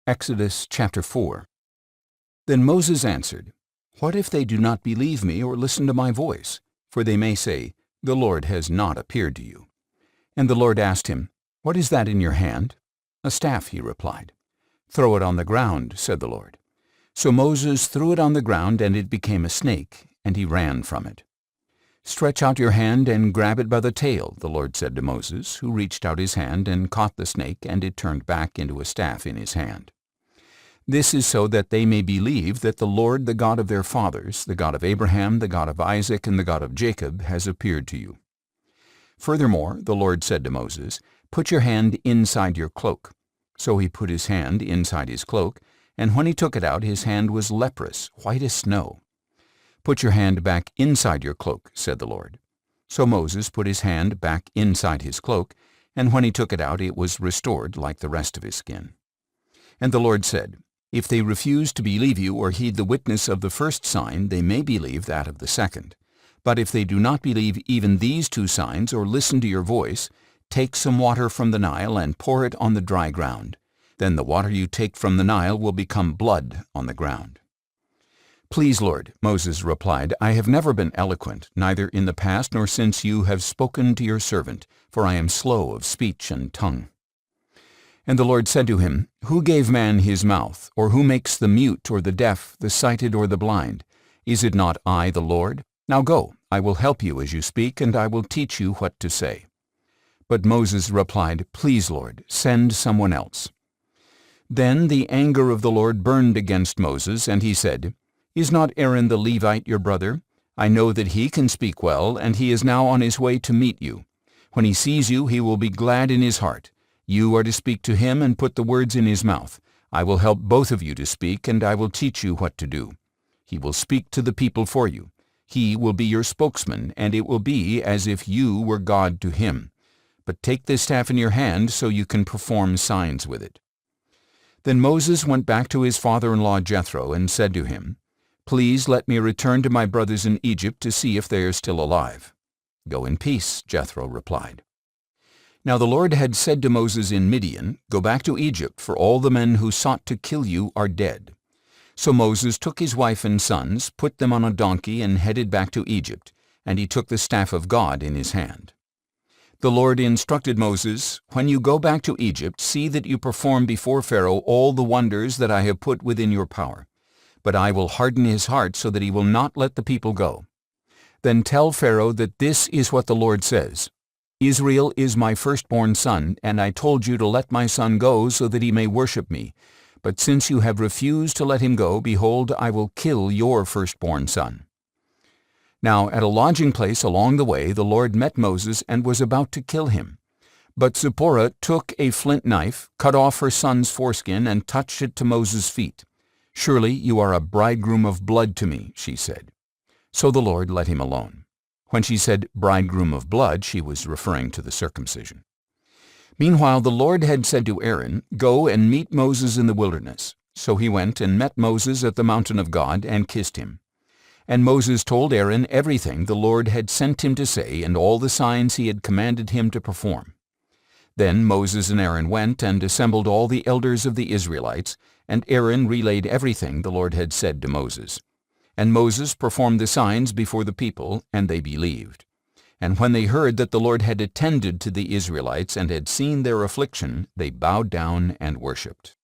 Exodus chapter 4. Then Moses answered, What if they do not believe me or listen to my voice? For they may say, The Lord has not appeared to you. And the Lord asked him, What is that in your hand? A staff, he replied. Throw it on the ground, said the Lord. So Moses threw it on the ground, and it became a snake, and he ran from it. Stretch out your hand and grab it by the tail, the Lord said to Moses, who reached out his hand and caught the snake, and it turned back into a staff in his hand. This is so that they may believe that the Lord, the God of their fathers, the God of Abraham, the God of Isaac, and the God of Jacob, has appeared to you. Furthermore, the Lord said to Moses, Put your hand inside your cloak. So he put his hand inside his cloak, and when he took it out, his hand was leprous, white as snow. Put your hand back inside your cloak, said the Lord. So Moses put his hand back inside his cloak, and when he took it out, it was restored like the rest of his skin. And the Lord said, If they refuse to believe you or heed the witness of the first sign, they may believe that of the second. But if they do not believe even these two signs or listen to your voice, take some water from the Nile and pour it on the dry ground. Then the water you take from the Nile will become blood on the ground. Please, Lord, Moses replied, I have never been eloquent, neither in the past nor since you have spoken to your servant, for I am slow of speech and tongue. And the Lord said to him, Who gave man his mouth, or who makes the mute or the deaf, the sighted or the blind? Is it not I, the Lord? Now go, I will help you as you speak, and I will teach you what to say. But Moses replied, Please, Lord, send someone else. Then the anger of the Lord burned against Moses, and he said, Is not Aaron the Levite your brother? I know that he can speak well, and he is now on his way to meet you. When he sees you, he will be glad in his heart. You are to speak to him and put the words in his mouth. I will help both of you to speak, and I will teach you what to do. He will speak to the people for you. He will be your spokesman, and it will be as if you were God to him. But take this staff in your hand so you can perform signs with it. Then Moses went back to his father-in-law Jethro and said to him, Please let me return to my brothers in Egypt to see if they are still alive. Go in peace, Jethro replied. Now the Lord had said to Moses in Midian, Go back to Egypt, for all the men who sought to kill you are dead. So Moses took his wife and sons, put them on a donkey, and headed back to Egypt, and he took the staff of God in his hand. The Lord instructed Moses, When you go back to Egypt, see that you perform before Pharaoh all the wonders that I have put within your power. But I will harden his heart so that he will not let the people go. Then tell Pharaoh that this is what the Lord says. Israel is my firstborn son, and I told you to let my son go so that he may worship me. But since you have refused to let him go, behold, I will kill your firstborn son. Now at a lodging place along the way the Lord met Moses and was about to kill him. But Zipporah took a flint knife, cut off her son's foreskin, and touched it to Moses' feet. Surely you are a bridegroom of blood to me, she said. So the Lord let him alone. When she said bridegroom of blood, she was referring to the circumcision. Meanwhile the Lord had said to Aaron, Go and meet Moses in the wilderness. So he went and met Moses at the mountain of God and kissed him. And Moses told Aaron everything the Lord had sent him to say and all the signs he had commanded him to perform. Then Moses and Aaron went and assembled all the elders of the Israelites, and Aaron relayed everything the Lord had said to Moses. And Moses performed the signs before the people, and they believed. And when they heard that the Lord had attended to the Israelites and had seen their affliction, they bowed down and worshipped.